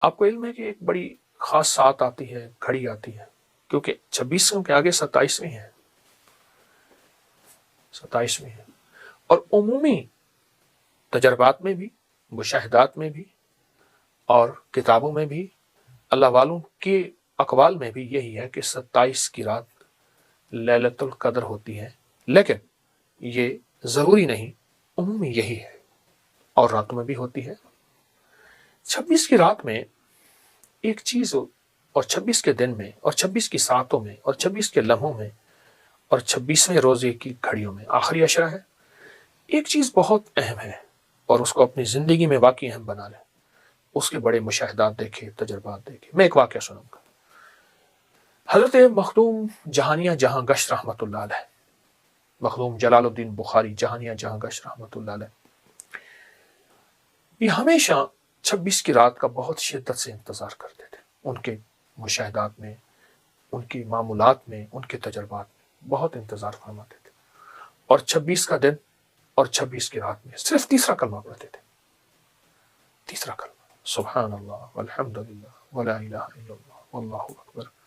آپ کو علم ہے کہ ایک بڑی خاص ساعت آتی ہے، گھڑی آتی ہے، کیونکہ 26 کے آگے 27ویں ہے، 27ویں ہے، اور عمومی تجربات میں بھی، مشاہدات میں بھی، اور کتابوں میں بھی، اللہ والوں کے اقوال میں بھی یہی ہے کہ 27 کی رات لیلۃ القدر ہوتی ہے، لیکن یہ ضروری نہیں، عمومی یہی ہے، اور راتوں میں بھی ہوتی ہے۔ 26 کی رات میں ایک چیز، اور 26 کے دن میں، اور 26 کی ساعتوں میں، اور 26 کے لمحوں میں، اور 26ویں روزے کی گھڑیوں میں، آخری عشرہ ہے، ایک چیز بہت اہم ہے، اور اس کو اپنی زندگی میں واقعی اہم بنا لیں، اس کے بڑے مشاہدات دیکھیں، تجربات دیکھیں۔ میں ایک واقعہ سنوں گا۔ حضرت مخدوم جہانیہ جہاں گشت رحمۃ اللہ علیہ، مخدوم جلال الدین بخاری جہانیہ جہاں گشت رحمۃ اللہ علیہ، یہ ہمیشہ 26 کی رات کا بہت شدت سے انتظار کرتے تھے، ان کے مشاہدات میں، ان کی معمولات میں، ان کے تجربات میں بہت انتظار فرماتے تھے، اور 26 کا دن اور 26 کی رات میں صرف تیسرا کلمہ پڑھتے تھے، تیسرا کلمہ، سبحان اللہ والحمد للہ ولا الہ الا اللہ واللہ اکبر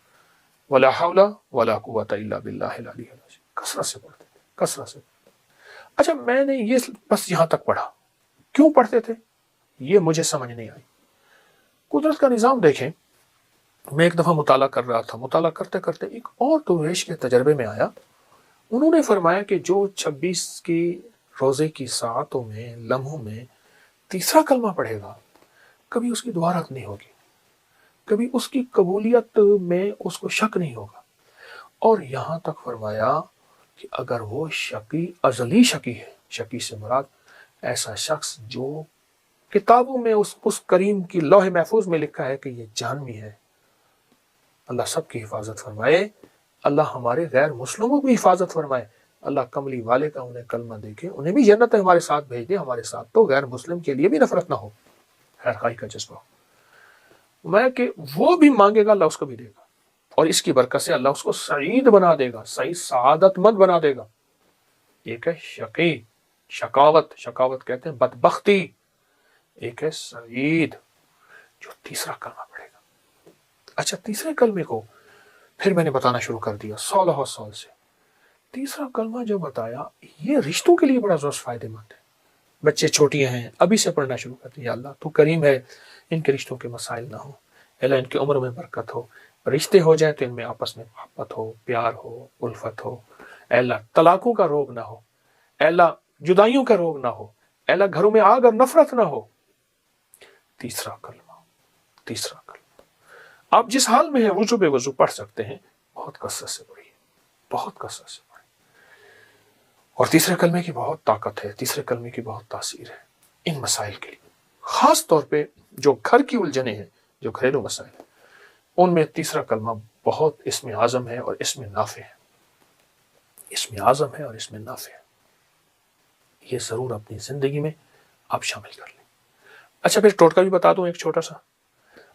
ولا حول ولا قوۃ الا باللہ العلی العظیم، کثرت سے پڑھتے تھے، کثرت سے۔ اچھا، میں نے یہ بس یہاں تک پڑھا، کیوں پڑھتے تھے یہ مجھے سمجھ نہیں آئی۔ قدرت کا نظام دیکھیں، میں ایک دفعہ مطالعہ کر رہا تھا، مطالعہ کرتے کرتے ایک اور درویش کے تجربے میں آیا، انہوں نے فرمایا کہ جو 26 کی روزے کی ساعتوں میں، لمحوں میں تیسرا کلمہ پڑھے گا، کبھی اس کی دعا رد نہیں ہوگی، کبھی اس کی قبولیت میں اس کو شک نہیں ہوگا، اور یہاں تک فرمایا کہ اگر وہ شقی، ازلی شقی ہے، شقی سے مراد ایسا شخص جو کتابوں میں اس کریم کی لوح محفوظ میں لکھا ہے کہ یہ جہنمی ہے، اللہ سب کی حفاظت فرمائے، اللہ ہمارے غیر مسلموں کی حفاظت فرمائے، اللہ کملی والے کا انہیں کلمہ دے کے انہیں بھی جنت ہمارے ساتھ بھیج دے، ہمارے ساتھ تو غیر مسلم کے لیے بھی نفرت نہ ہو، خیر خواہی کا جذبہ ہو، میں کہ وہ بھی مانگے گا اللہ اس کو بھی دے گا، اور اس کی برکت سے اللہ اس کو سعید بنا دے گا، سعید سعادت مند بنا دے گا۔ ایک ہے شقی، شقاوت، شقاوت کہتے ہیں بدبختی، ایک ہے سعید جو تیسرا کلمہ پڑھے گا۔ اچھا، تیسرے کلمے کو پھر میں نے بتانا شروع کر دیا 16 سال سے۔ تیسرا کلمہ جو بتایا، یہ رشتوں کے لیے بڑا زور فائدہ مند ہے۔ بچے چھوٹیاں ہیں، ابھی سے پڑھنا شروع کر دیا، اللہ تو کریم ہے، ان کے رشتوں کے مسائل نہ ہو، اللہ ان کی عمر میں برکت ہو، رشتے ہو جائیں تو ان میں آپس میں محبت ہو، پیار ہو، الفت ہو، اے اللہ طلاقوں کا روگ نہ ہو، اے اللہ جدائیوں کا روگ نہ ہو، اے اللہ گھروں میں آگ اور نفرت نہ ہو۔ تیسرا کلمہ، تیسرا کلمہ آپ جس حال میں ہیں وضو بے وضو پڑھ سکتے ہیں، بہت کثرت سے پڑھیے، بہت کثرت سے پڑھیے، اور تیسرے کلمے کی بہت طاقت ہے، تیسرے کلمے کی بہت تاثیر ہے ان مسائل کے لیے، خاص طور پہ جو گھر کی الجھنیں ہیں، جو گھریلو مسائل ہیں، ان میں تیسرا کلمہ بہت اسم اعظم ہے اور اسم نافع ہے، اسم اعظم ہے اور اسم نافع ہے، یہ ضرور اپنی زندگی میں آپ شامل کر لیں۔ اچھا، پھر ٹوٹکا بھی بتا دوں ایک چھوٹا سا۔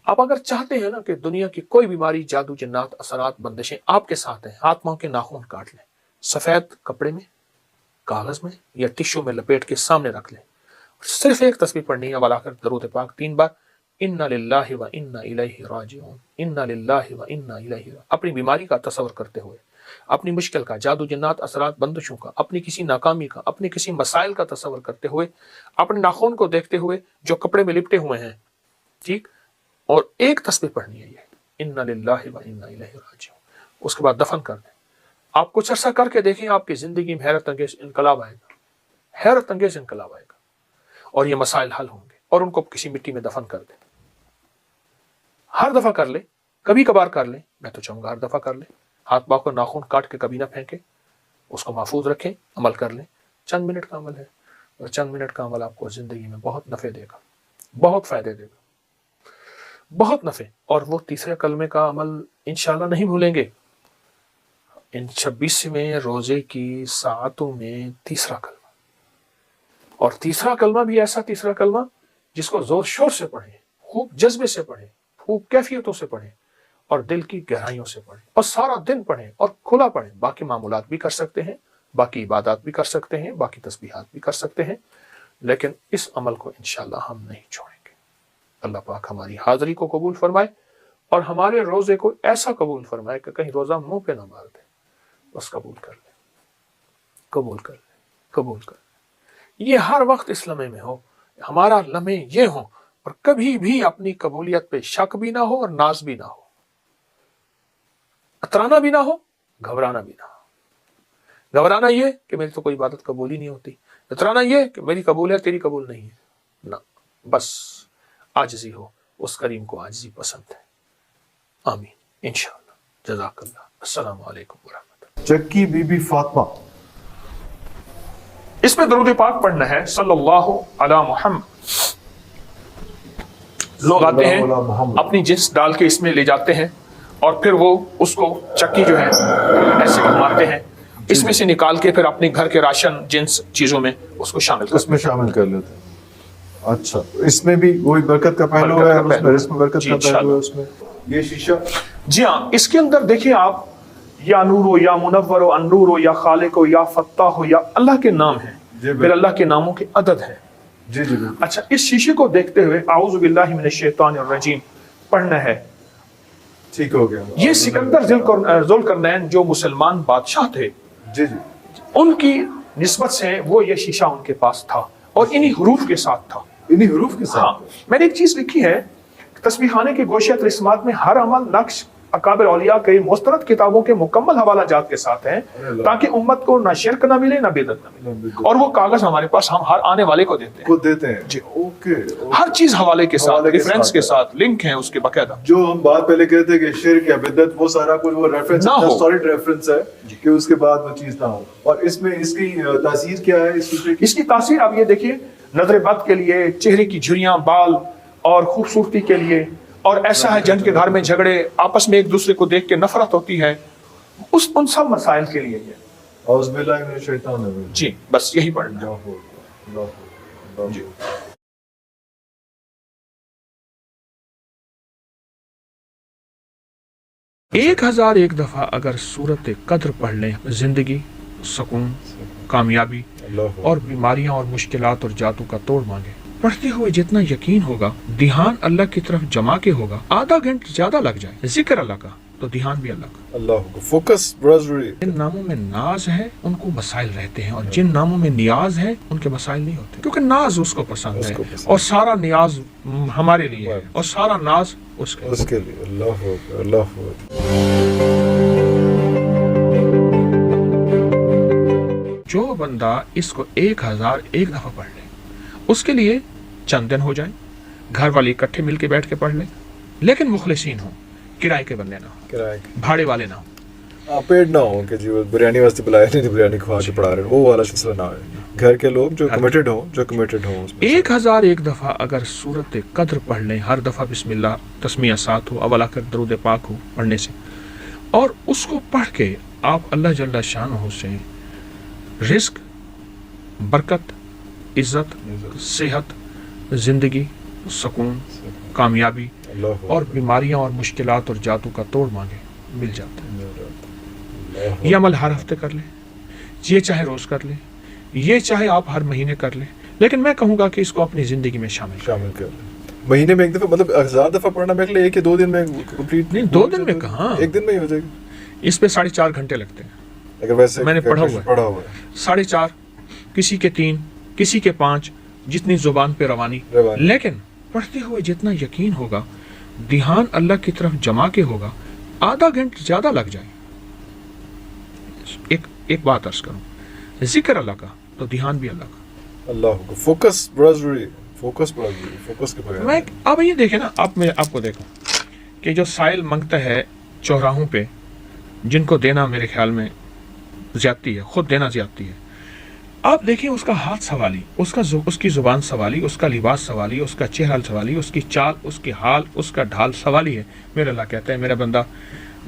آپ اگر چاہتے ہیں نا کہ دنیا کی کوئی بیماری، جادو، جنات، اثرات، بندشیں آپ کے ساتھ ہیں، ہاتھ پاؤں کے ناخن کاٹ لیں، سفید کپڑے میں، کاغذ میں یا ٹشو میں لپیٹ کے سامنے رکھ لیں، صرف ایک تسبیح پڑھنی ہے، ولاخر درود پاک 3 بار، انا للہ و انا الیہ راجعون، انا للہ و انا الیہ راجعون، اپنی بیماری کا تصور کرتے ہوئے، اپنی مشکل کا، جادو جنات، اثرات، بندشوں کا، اپنی کسی ناکامی کا، اپنے کسی مسائل کا تصور کرتے ہوئے، اپنے ناخن کو دیکھتے ہوئے جو کپڑے میں لپٹے ہوئے ہیں، ٹھیک، اور ایک تسبیح پڑھنی ہے یہ، انا للہ و انا الیہ راجعون، اس کے بعد دفن کر دیں۔ آپ کچھ عرصہ کر کے دیکھیں، آپ کی زندگی میں حیرت انگیز انقلاب آئے گا، حیرت انگیز انقلاب آئے گا، اور یہ مسائل حل ہوں گے، اور ان کو کسی مٹی میں دفن کر دیں۔ ہر دفعہ کر لیں، کبھی کبھار کر لیں، میں تو چاہوں گا ہر دفعہ کر لیں، ہاتھ پاؤں کو ناخن کاٹ کے کبھی نہ پھینکیں، اس کو محفوظ رکھیں، عمل کر لیں، چند منٹ کا عمل ہے، اور چند منٹ کا عمل آپ کو زندگی میں بہت نفع دے گا، بہت فائدے دے گا، بہت نفع۔ اور وہ تیسرے کلمے کا عمل انشاءاللہ نہیں بھولیں گے، ان 26ویں روزے کی ساعتوں میں تیسرا کلمہ، اور تیسرا کلمہ بھی ایسا تیسرا کلمہ جس کو زور شور سے پڑھیں، خوب جذبے سے پڑھیں، خوب کیفیتوں سے پڑھیں، اور دل کی گہرائیوں سے پڑھیں، اور سارا دن پڑھیں اور کھلا پڑھیں۔ باقی معمولات بھی کر سکتے ہیں، باقی عبادات بھی کر سکتے ہیں، باقی تسبیحات بھی کر سکتے ہیں، لیکن اس عمل کو انشاءاللہ ہم نہیں چھوڑیں گے۔ اللہ پاک ہماری حاضری کو قبول فرمائے اور ہمارے روزے کو ایسا قبول فرمائے کہ کہیں روزہ منہ پہ نہ مار دے، بس قبول کر لے، قبول کر لے، قبول کر لے۔ یہ ہر وقت اس لمحے میں ہو، ہمارا لمحے یہ ہو، اور کبھی بھی اپنی قبولیت پہ شک بھی نہ ہو اور ناز بھی نہ ہو، اترانا بھی نہ ہو، گھبرانا بھی نہ ہو۔ گھبرانا یہ کہ میری تو کوئی عبادت قبول ہی نہیں ہوتی، اترانا یہ کہ میری قبول ہے تیری قبول نہیں ہے، نہ، بس عاجزی ہو، اس کریم کو عاجزی پسند ہے۔ آمین انشاءاللہ۔ جزاک اللہ۔ السلام علیکم ورحمۃ اللہ۔ چکی بی بی فاطمہ، اس میں درود پاک پڑھنا ہے صلی اللہ علی محمد۔ لوگ آتے ہیں صلی اللہ علی محمد۔ اپنی جنس ڈال کے اس میں لے جاتے ہیں اور پھر وہ اس کو چکی جو ہے ایسے گھماتے ہیں، اس میں سے نکال کے پھر اپنے گھر کے راشن جنس چیزوں میں اس کو شامل اس میں شامل کر لیتے ہیں۔ اچھا، اس میں بھی وہی برکت کا پہلو ہے، اس میں برکت کا پہلو ہے۔ اس میں یہ شیشہ، جی ہاں، اس کے اندر دیکھیں آپ، یا نور ہو یا منور ہو انور ہو یا خالق ہو یا فتاح ہو یا اللہ کے نام ہیں، پھر اللہ کے ناموں کے عدد ہے۔ جی جی بالکل۔ اچھا، اس شیشے کو دیکھتے ہوئے اعوذ باللہ من الشیطان الرجیم پڑھنا ہے۔ ٹھیک ہو گیا۔ یہ سکندر ذوالقرنین جو مسلمان بادشاہ تھے، جی جی، ان کی نسبت سے وہ یہ شیشہ ان کے پاس تھا اور انہی حروف کے ساتھ تھا۔ انہی حروف کے ہاں، ساتھ۔ میں نے ایک چیز لکھی ہے، تسبیح خانے کے گوشے رسمات میں ہر عمل نقش اکابر اولیاء کے مستند کتابوں کے مکمل حوالہ جات کے ساتھ ہیں، تاکہ امت کو نہ شرک نہ ملے نہ بدعت نہ ملے، اور وہ کاغذ ہمارے پاس ہم ہر آنے والے کو دیتے ہیں، کو دیتے ہیں جی۔ اوکے۔ ہر چیز حوالے کے ساتھ، حوالے کے ریفرنس ساتھ کے ساتھ، لنک ہیں اس کے باقاعدہ۔ جو ہم بات پہلے کہتے ہیں کہ شرک یا بدعت، وہ سارا کچھ وہ ریفرنس نہ ہو، سالڈ ریفرنس ہے کہ اس کے بعد وہ چیز نہ ہو۔ اور اس میں اس کی تاثیر کیا ہے اس کی؟ اس کی تاثیر آپ یہ دیکھیے، نظر بد کے لیے، چہرے کی جھریاں، بال اور خوبصورتی کے لیے، اور ایسا ہے جن کے گھر میں جھگڑے، آپس میں ایک دوسرے کو دیکھ کے نفرت ہوتی ہے، ان سب مسائل کے لیے یہ۔ اعوذ باللہ من الشیطان الرجیم۔ جی، بس یہی پڑھنا ہے۔ اللہ اللہ اللہ۔ جی۔ 1001 دفعہ اگر سورت قدر پڑھ لیں، زندگی، سکون، کامیابی اور بیماریاں اور مشکلات اور جاتوں کا توڑ مانگے۔ پڑھتے ہوئے جتنا یقین ہوگا، دھیان اللہ کی طرف جما کے ہوگا، آدھا گھنٹہ زیادہ لگ جائے، ذکر اللہ کا تو دھیان بھی اللہ کا۔ اللہ کو فوکس برازری۔ جن ناموں میں ناز ہے ان کو مسائل رہتے ہیں، اور جن ناموں میں نیاز ہے ان کے مسائل نہیں ہوتے، کیونکہ ناز اس کو پسند ہے، اور سارا نیاز ہمارے لیے ہے اور سارا ناز اس کے لیے۔ اللہ اکبر، اللہ اکبر۔ جو بندہ اس کو 1001 دفعہ پڑھ لے، اس کے لیے چند دن ہو جائیں، گھر والے اکٹھے مل کے بیٹھ کے پڑھ لیں، لیکن مخلصین ہوں، کرائے کے بندے نہ ہوں، بھاڑے والے نہ ہوں، پیڈ نہ ہوں کہ جی بریانی واسطے بلایا نہیں، بریانی کھوا کے پڑھا رہے ہیں، وہ والا سلسلہ نہ ہو۔ گھر کے لوگ جو کمیٹڈ ہوں 1001 دفعہ اگر سورت قدر پڑھ لیں، ہر دفعہ بسم اللہ تسمیہ ساتھ ہو، اول آخر درود پاک ہو پڑھنے سے، اور اس کو پڑھ کے آپ اللہ جل شانہ سے رزق، برکت، عزت، صحت، زندگی، سکون، کامیابی اور بیماریاں اور مشکلات اور جاتوں کا توڑ مانگے، مل جاتا ہے۔ یہ عمل ہر ہفتے کر لیں، یہ چاہے روز کر لیں، یہ چاہے آپ ہر مہینے کر لیں، لیکن میں کہوں گا کہ اس کو اپنی زندگی میں شامل کر لیں۔ مہینے میں ایک دفعہ، مطلب 1000 دفعہ پڑھنا میں کہ ایک یا 2 دن میں کمپلیٹ؟ نہیں، 2 دن میں کہاں، 1 دن میں ہی ہو جائے گا۔ اس پہ 4.5 گھنٹے لگتے ہیں، اگر ویسے میں نے پڑھا ہوا ہے 4.5، کسی کے 3، کسی کے 5، جتنی زبان پہ روانی، لیکن پڑھتے ہوئے جتنا یقین ہوگا، دھیان اللہ کی طرف جما کے ہوگا، آدھا گھنٹہ زیادہ لگ جائے۔ ایک بات عرض کروں، ذکر اللہ کا تو دھیان بھی اللہ کا۔ اللہ کو فوکس برازری، فوکس کے بغیر میں اب یہ دیکھیں نا، میں آپ کو دیکھوں کہ جو سائل منگتا ہے چوراہوں پہ، جن کو دینا میرے خیال میں زیادتی ہے، خود دینا زیادتی ہے، آپ دیکھیں اس کا ہاتھ سوالی، اس کی زبان سوالی، اس کا لباس سوالی، اس کا چہرہ سوالی، اس کی چال، اس کی حال، اس کا ڈھال سوالی ہے۔ میرا اللہ کہتا ہے میرا بندہ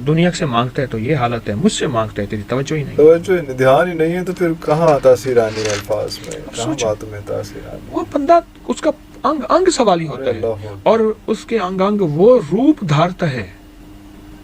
دنیا سے مانگتا ہے تو یہ حالت ہے، مجھ سے مانگتا ہے تیری توجہ ہی نہیں، دھیان ہی نہیں ہے، تو پھر کہاں تاثیر آنی ہے الفاظ میں، کہاں باتوں میں تاثیر آنی؟ وہ بندہ اس کا انگ سوالی ہوتا ہے، اور اس کے انگ وہ روپ دھارتا ہے،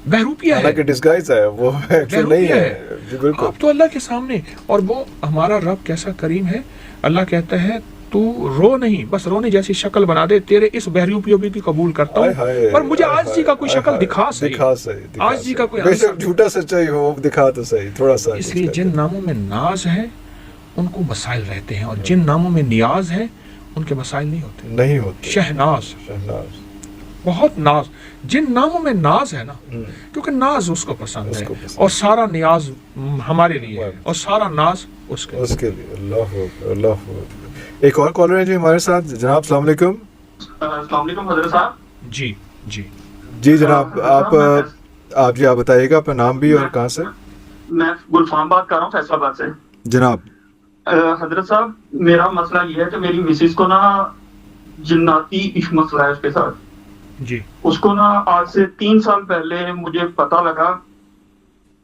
بہروپیہ ہے، حالانکہ ڈسگائز ہے، وہ ایکچوئل نہیں ہے۔ آپ تو اللہ کے سامنے، اور وہ ہمارا رب کیسا کریم ہے، اللہ کہتا ہے تو رو نہیں، بس رونے جیسی شکل بنا دے، تیرے اس بہریوپیوں بھی قبول کرتا ہوں، پر مجھے آج جی کا کوئی شکل دکھا صحیح، آج جی کا کوئی جھوٹا سچائی ہو دکھا تو صحیح تھوڑا سا. اس لیے جن ناموں میں ناز ہے ان کو مسائل رہتے ہیں، اور جن ناموں میں نیاز ہے ان کے مسائل نہیں ہوتے. شہناز، بہت ناز، جن ناموں میں ناز ہے نا، کیونکہ ناز اس کو پسند ہے، اور سارا نیاز ہمارے لیے ہے، اور سارا ناز اس کے لیے. اللہ. ایک اور کالر ہے جی ہمارے ساتھ. جناب السلام علیکم. السلام علیکم حضرت صاحب. جی جناب آپ بتائیے گا اپنا نام بھی اور کہاں سے. میں گلفام بات کر رہا ہوں فیصل آباد سے. جناب. حضرت صاحب میرا مسئلہ یہ ہے کہ میری مسز کو نا جناتی مسئلہ ہے اس کے ساتھ. جی. اس کو نا آج سے 3 سال پہلے مجھے پتا لگا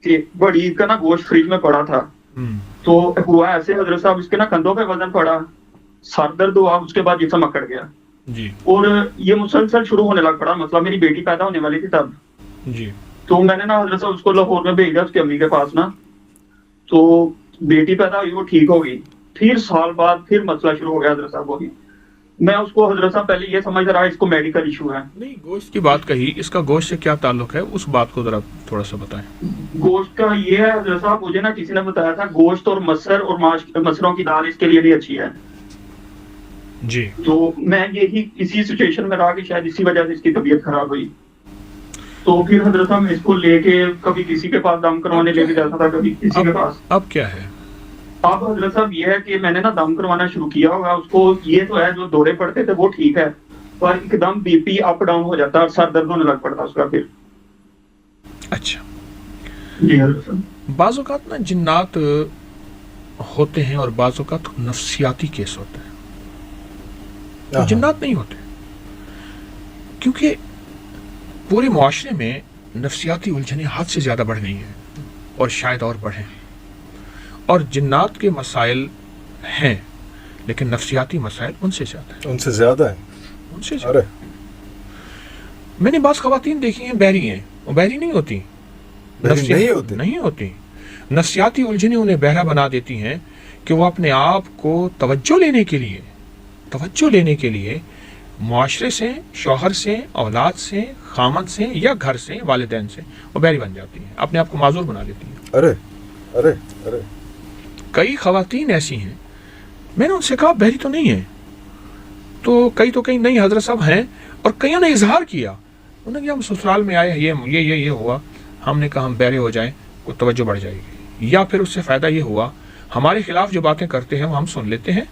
کہ بڑی عید کا نا گوشت فریج میں پڑا تھا. تو ہوا ایسے حضرت صاحب اس کے نا کندھوں پہ وزن پڑا، سر درد ہوا، اس کے بعد جسم اکڑ گیا. جی. اور یہ مسلسل شروع ہونے لگ پڑا. مطلب میری بیٹی پیدا ہونے والی تھی تب. جی. تو میں نے نا حضرت صاحب اس کو لاہور میں بھیج دیا اس کی امی کے پاس نا. تو بیٹی پیدا ہوئی، وہ ٹھیک ہو گئی. پھر سال بعد پھر مسئلہ شروع ہو گیا حضرت صاحب وہی. میں اس کو حضرت صاحب پہلے یہ سمجھ رہا اس کو میڈیکل ایشو ہے. نہیں، گوشت کی بات کہی، اس کا گوشت سے کیا تعلق ہے اس بات کو ذرا تھوڑا سا بتائیں. گوشت کا یہ ہے حضرت صاحب، مجھے نا کسی نے بتایا تھا گوشت اور مسر اور مسروں کی دال اس کے لیے بھی اچھی ہے. جی. تو میں یہی اسی سچویشن میں رہا کہ شاید اسی وجہ سے اس کی طبیعت خراب ہوئی. تو پھر حضرت صاحب اس کو لے کے کبھی کسی کے پاس دم کروانے لے کے جاتا تھا، کبھی کسی کے پاس. اب کیا ہے؟ اب حضرت صاحب یہ ہے کہ میں نے نا دم کروانا شروع کیا ہوگا. اس کو یہ تو ہے جو دورے پڑتے تھے وہ ٹھیک ہے، پر ایک them B P up down ہو جاتا ہے اور سر درد ہونے لگ پڑتا اس کا پھر. اچھا. جی حضرت صاحب. بعض اوقات نا جنات ہوتے ہیں اور بعض اوقات نفسیاتی کیس ہوتے ہیں. تو جنات نہیں ہوتے، کیونکہ پورے معاشرے میں نفسیاتی الجھنیں حد سے زیادہ بڑھ گئی ہیں اور شاید اور بڑھیں. اور جنات کے مسائل ہیں لیکن نفسیاتی مسائل ان سے زیادہ ہیں. میں نے بعض خواتین دیکھی ہیں بحری ہیں، وہ بحری نہیں ہوتی، نہیں ہوتی. نفسیاتی الجھنیں انہیں بہرا بنا دیتی ہیں کہ وہ اپنے آپ کو توجہ لینے کے لیے معاشرے سے، شوہر سے، اولاد سے، خامد سے یا گھر سے، والدین سے وہ بحری بن جاتی ہیں، اپنے آپ کو معذور بنا لیتی ہیں. ارے کئی خواتین ایسی ہیں، میں نے ان سے کہا بحری تو نہیں ہے، تو کئی نہیں حضرت صاحب ہیں، اور کئیوں نے اظہار کیا. انہوں نے کہا ہم سسرال میں آئے، یہ ہوا، ہم نے کہا ہم بحرے ہو جائیں کو توجہ بڑھ جائے گی، یا پھر اس سے فائدہ یہ ہوا ہمارے خلاف جو باتیں کرتے ہیں وہ ہم سن لیتے ہیں،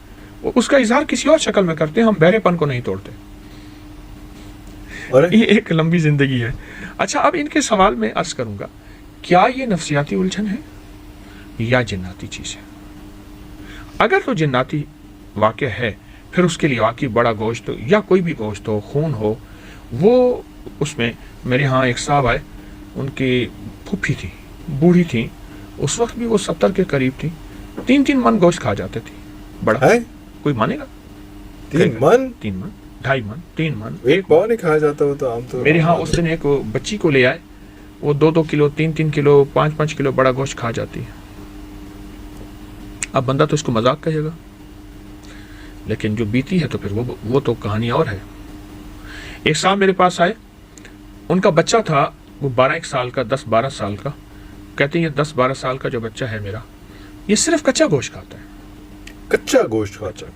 وہ اس کا اظہار کسی اور شکل میں کرتے ہیں، ہم بہرے پن کو نہیں توڑتے. یہ ایک لمبی زندگی ہے. اچھا، اب ان کے سوال میں عرض کروں گا، کیا یہ نفسیاتی الجھن ہے یا جناتی چیز ہے؟ اگر تو جناتی واقع ہے پھر اس کے لیے واقعی بڑا گوشت یا کوئی بھی گوشت ہو، خون ہو، وہ اس میں میرے ہاں ایک صاحب آئے، ان کی پھوپھی تھی، بوڑھی تھی، اس وقت بھی وہ 70 کے قریب تھی، 3 من گوشت کھا جاتے تھے. بڑا ہے کوئی مانے گا؟ 3 من 2.5 من 3 من ایک پاؤ نہیں کھایا جاتا. وہ تو عام طور میرے ہاں اس دن ایک بچی کو لے آئے، وہ 2 کلو 3 کلو 5 کلو بڑا گوشت کھا جاتی ہے. اب بندہ تو اس کو مذاق کہے گا، لیکن جو بیتی ہے تو پھر وہ تو کہانی اور ہے. ایک صاحب میرے پاس آئے، ان کا بچہ تھا وہ 12 سال کا، 10-12 سال کا. کہتے ہیں یہ 10-12 سال کا جو بچہ ہے میرا، یہ صرف کچا گوشت کھاتا ہے. کچا گوشت کھاتا ہے،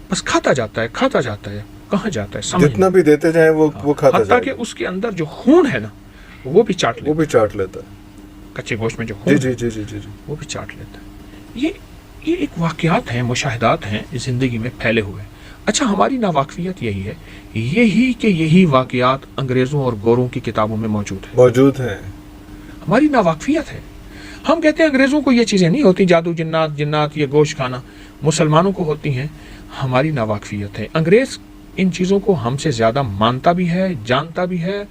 بس کھاتا جاتا ہے، کہاں جاتا ہے سمجھ جتنا بھی دیتے جائیں وہ کھاتا جائے، حتیٰ کہ اس کے اندر جو خون ہے نا وہ بھی چاٹ لیتا ہے. کچے گوشت میں جو خون جی وہ بھی چاٹ لیتا ہے. یہ ایک واقعات ہیں، مشاہدات ہیں زندگی میں پھیلے ہوئے. اچھا، ہماری ناواقفیت یہی ہے، یہی واقعات انگریزوں اور گوروں کی کتابوں میں موجود ہیں. ہماری ناواقفیت ہے. ہم کہتے ہیں انگریزوں کو یہ چیزیں نہیں ہوتی، جادو، جنات، یہ گوشت کھانا مسلمانوں کو ہوتی ہیں. ہماری ناواقفیت ہے. انگریز ان چیزوں کو ہم سے زیادہ مانتا بھی ہے، جانتا بھی ہے